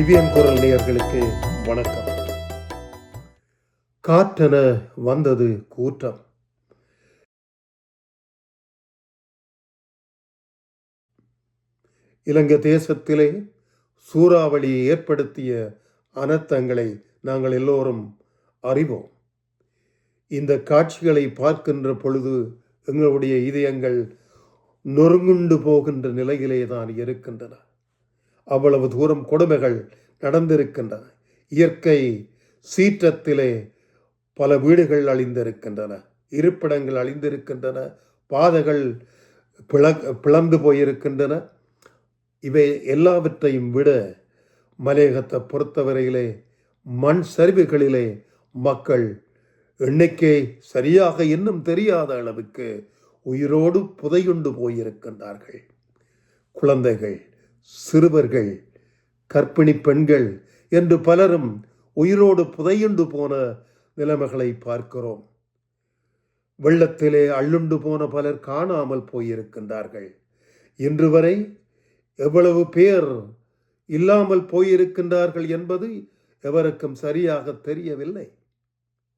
திவ்யன் குரல் நேயர்களுக்கு வணக்கம். காற்றென வந்தது கூட்டம். இலங்கை தேசத்திலே சூறாவளி ஏற்படுத்திய அனர்த்தங்களை நாங்கள் எல்லோரும் அறிவோம். இந்த காட்சிகளை பார்க்கின்ற பொழுது எங்களுடைய இதயங்கள் நொறுங்குண்டு போகின்ற நிலையிலே தான் இருக்கின்றன. அவ்வளவு தூரம் கொடுமைகள் நடந்திருக்கின்றன. இயற்கை சீற்றத்திலே பல வீடுகள் அழிந்திருக்கின்றன, இருப்பிடங்கள் அழிந்திருக்கின்றன, பாதைகள் பிளந்து போயிருக்கின்றன. இவை எல்லாவற்றையும் விட மலையகத்தை பொறுத்தவரையிலே மண் சரிவுகளிலே மக்கள் எண்ணிக்கை சரியாக இன்னும் தெரியாத அளவுக்கு உயிரோடு புதையுண்டு போயிருக்கின்றார்கள். குழந்தைகள், சிறுவர்கள், கர்ப்பிணி பெண்கள் என்று பலரும் உயிரோடு புதையுண்டு போன நிலைமைகளை பார்க்கிறோம். வெள்ளத்திலே அள்ளுண்டு போன பலர் காணாமல் போயிருக்கின்றார்கள். இன்று வரை எவ்வளவு பேர் இல்லாமல் போயிருக்கின்றார்கள் என்பது எவருக்கும் சரியாக தெரியவில்லை.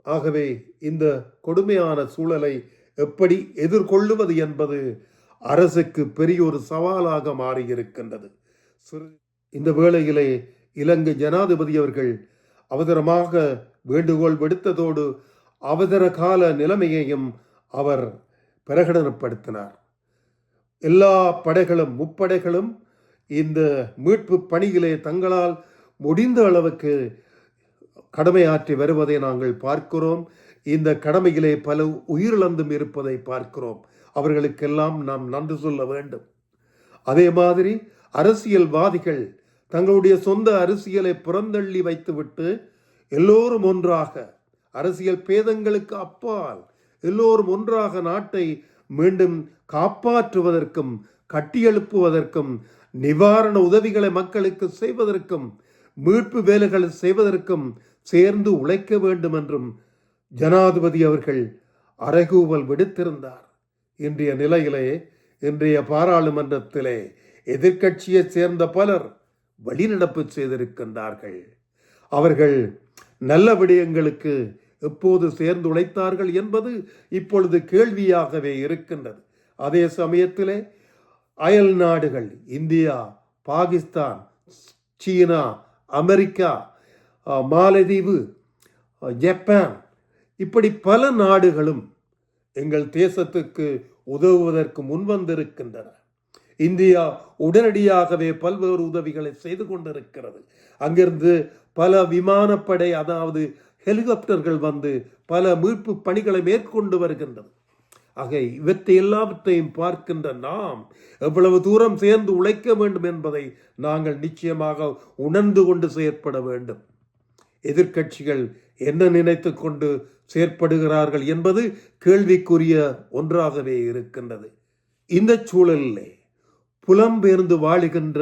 ஆகவே இந்த கொடுமையான சூழலை எப்படி எதிர்கொள்ளுவது என்பது அரசுக்கு பெரிய ஒரு சவாலாக மாறியிருக்கின்றது. இந்த வேளையிலே இலங்கை ஜனாதிபதி அவர்கள் அவசரமாக வேண்டுகோள் விடுத்ததோடு அவசர கால நிலைமையையும் அவர் பிரகடனப்படுத்தினார். எல்லா படைகளும், முப்படைகளும் இந்த மீட்பு பணியிலே தங்களால் முடிந்த அளவுக்கு கடமையாற்றி வருவதை நாங்கள் பார்க்கிறோம். இந்த கடமையிலே பல உயிரிழந்தும் இருப்பதை பார்க்கிறோம். அவர்களுக்கெல்லாம் நாம் நன்றி சொல்ல வேண்டும். அதே மாதிரி அரசியல்வாதிகள் தங்களுடைய சொந்த அரசியலை புறந்தள்ளி வைத்துவிட்டு எல்லோரும் ஒன்றாக, அரசியல் பேதங்களுக்கு அப்பால் எல்லோரும் ஒன்றாக நாட்டை மீண்டும் காப்பாற்றுவதற்கும், கட்டியெழுப்புவதற்கும், நிவாரண உதவிகளை மக்களுக்கு செய்வதற்கும், மீட்பு வேலைகளை செய்வதற்கும் சேர்ந்து உழைக்க வேண்டும் என்றும் ஜனாதிபதி அவர்கள் அறைகூவல் விடுத்திருந்தார். இன்றைய நிலையிலே, இன்றைய பாராளுமன்றத்திலே எதிர்க்கட்சியை சேர்ந்த பலர் வெளிநடப்பு செய்திருக்கின்றார்கள். அவர்கள் நல்ல விடயங்களுக்கு எப்போது சேர்ந்து உழைத்தார்கள் என்பது இப்பொழுது கேள்வியாகவே இருக்கின்றது. அதே சமயத்திலே அயல் நாடுகள், இந்தியா, பாகிஸ்தான், சீனா, அமெரிக்கா, மாலத்தீவு, ஜப்பான், இப்படி பல நாடுகளும் எங்கள் தேசத்துக்கு உதவுவதற்கு முன்வந்திருக்கின்றன. இந்தியா உடனடியாகவே பல்வேறு உதவிகளை செய்து கொண்டிருக்கிறது. அங்கிருந்து பல விமானப்படை, அதாவது ஹெலிகாப்டர்கள் வந்து பல மீட்பு பணிகளை மேற்கொண்டு வருகின்றது. ஆக இவற்றை எல்லாவற்றையும் பார்க்கின்ற நாம் எவ்வளவு தூரம் சேர்ந்து உழைக்க வேண்டும் என்பதை நாங்கள் நிச்சயமாக உணர்ந்து கொண்டு செயற்பட வேண்டும். எதிர்க்கட்சிகள் என்ன நினைத்து கொண்டு செயற்படுகிறார்கள் என்பது கேள்விக்குரிய ஒன்றாகவே இருக்கின்றது. இந்த சூழலிலே புலம்பெயர்ந்து வாழுகின்ற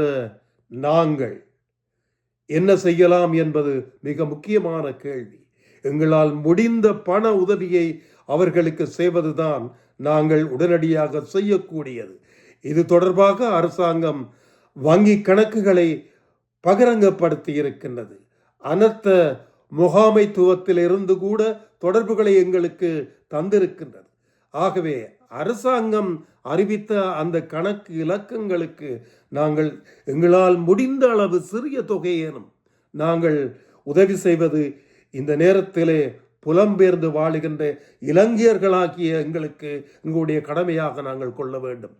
நாங்கள் என்ன செய்யலாம் என்பது மிக முக்கியமான கேள்வி. எங்களால் முடிந்த பண உதவியை அவர்களுக்கு செய்வதுதான் நாங்கள் உடனடியாக செய்யக்கூடியது. இது தொடர்பாக அரசாங்கம் வங்கி கணக்குகளை பகிரங்கப்படுத்தி இருக்கின்றது. அனர்த்த முகாமைத்துவத்தில் இருந்து கூட தொடர்புகளை எங்களுக்கு தந்திருக்கின்றது. ஆகவே அரசாங்கம் அறிவித்த அந்த கணக்கு இலக்கங்களுக்கு நாங்கள் எங்களால் முடிந்த அளவு சிறிய தொகையேனும் நாங்கள் உதவி செய்வது இந்த நேரத்திலே புலம்பெயர்ந்து வாழுகின்ற இலங்கையர்களாகிய எங்களுக்கு எங்களுடைய கடமையாக நாங்கள் கொள்ள வேண்டும்.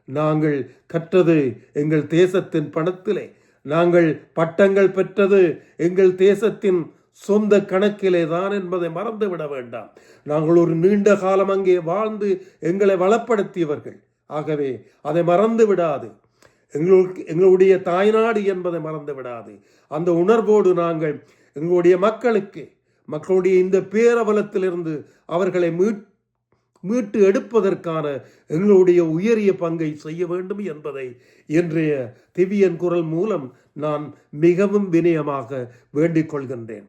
நாங்கள் கற்றது எங்கள் தேசத்தின் பணத்திலே, நாங்கள் பட்டங்கள் பெற்றது எங்கள் தேசத்தின் சொந்த கணக்கிலே தான் என்பதை மறந்துவிட வேண்டாம். நாங்கள் ஒரு நீண்ட காலம் அங்கே வாழ்ந்து எங்களை வளப்படுத்தியவர்கள். ஆகவே அதை மறந்து விடாது. எங்களுடைய தாய்நாடு என்பதை மறந்து விடாது. அந்த உணர்வோடு நாங்கள் எங்களுடைய மக்களுடைய இந்த பேரவலத்திலிருந்து அவர்களை மீட்டு எடுப்பதற்கான எங்களுடைய உயரிய பங்கை செய்ய வேண்டும் என்பதை இன்றைய திவ்யன் குரல் மூலம் நான் மிகவும் வினயமாக வேண்டிக் கொள்கின்றேன்.